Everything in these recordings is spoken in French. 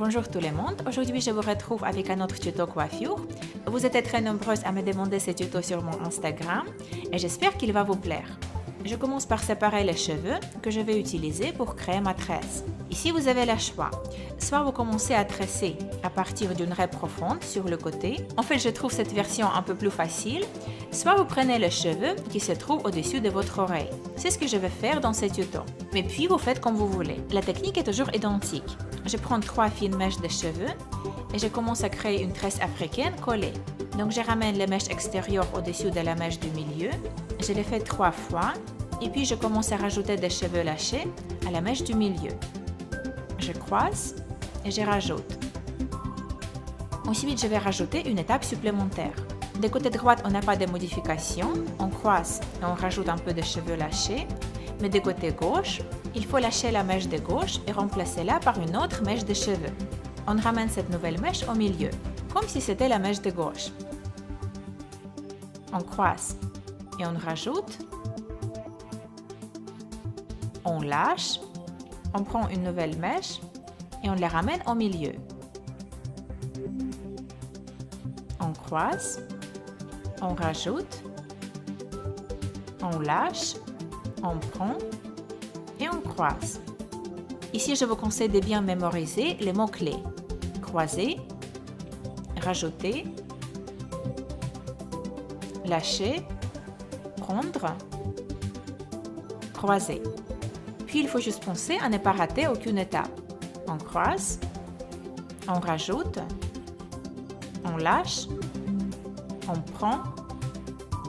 Bonjour tout le monde, aujourd'hui je vous retrouve avec un autre tuto coiffure. Vous êtes très nombreuses à me demander ce tuto sur mon Instagram et j'espère qu'il va vous plaire. Je commence par séparer les cheveux que je vais utiliser pour créer ma tresse. Ici vous avez le choix, soit vous commencez à tresser à partir d'une raie profonde sur le côté, en fait je trouve cette version un peu plus facile, soit vous prenez les cheveux qui se trouvent au-dessus de votre oreille. C'est ce que je vais faire dans ce tuto. Mais puis vous faites comme vous voulez. La technique est toujours identique. Je prends 3 fines mèches de cheveux et je commence à créer une tresse africaine collée. Donc je ramène les mèches extérieures au-dessus de la mèche du milieu, je les fais 3 fois et puis je commence à rajouter des cheveux lâchés à la mèche du milieu. Je croise et je rajoute. Ensuite, je vais rajouter une étape supplémentaire. De côté droit, on n'a pas de modification, on croise et on rajoute un peu de cheveux lâchés. Mais de côté gauche, il faut lâcher la mèche de gauche et remplacer-la par une autre mèche de cheveux. On ramène cette nouvelle mèche au milieu, comme si c'était la mèche de gauche. On croise et on rajoute. On lâche, on prend une nouvelle mèche et on la ramène au milieu. On croise, on rajoute, on lâche, on prend et on croise. Ici, je vous conseille de bien mémoriser les mots-clés. Croiser, rajouter, lâcher, prendre, croiser. Puis, il faut juste penser à ne pas rater aucune étape. On croise, on rajoute, on lâche, on prend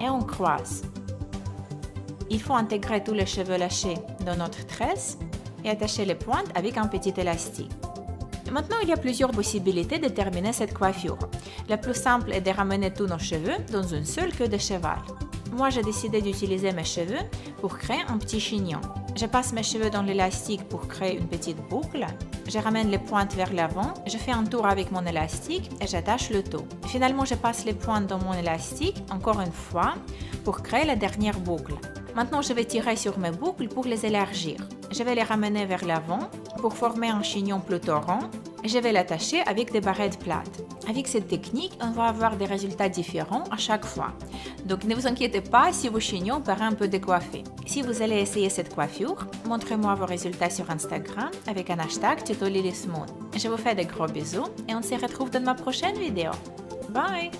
et on croise. Il faut intégrer tous les cheveux lâchés dans notre tresse et attacher les pointes avec un petit élastique. Maintenant, il y a plusieurs possibilités de terminer cette coiffure. La plus simple est de ramener tous nos cheveux dans une seule queue de cheval. Moi, j'ai décidé d'utiliser mes cheveux pour créer un petit chignon. Je passe mes cheveux dans l'élastique pour créer une petite boucle. Je ramène les pointes vers l'avant, je fais un tour avec mon élastique et j'attache le tout. Finalement, je passe les pointes dans mon élastique encore une fois pour créer la dernière boucle. Maintenant, je vais tirer sur mes boucles pour les élargir. Je vais les ramener vers l'avant pour former un chignon plutôt rond et je vais l'attacher avec des barrettes plates. Avec cette technique, on va avoir des résultats différents à chaque fois. Donc ne vous inquiétez pas si vos chignons paraissent un peu décoiffés. Si vous allez essayer cette coiffure, montrez-moi vos résultats sur Instagram avec un hashtag #TutoLilySmooth. Je vous fais de gros bisous et on se retrouve dans ma prochaine vidéo. Bye!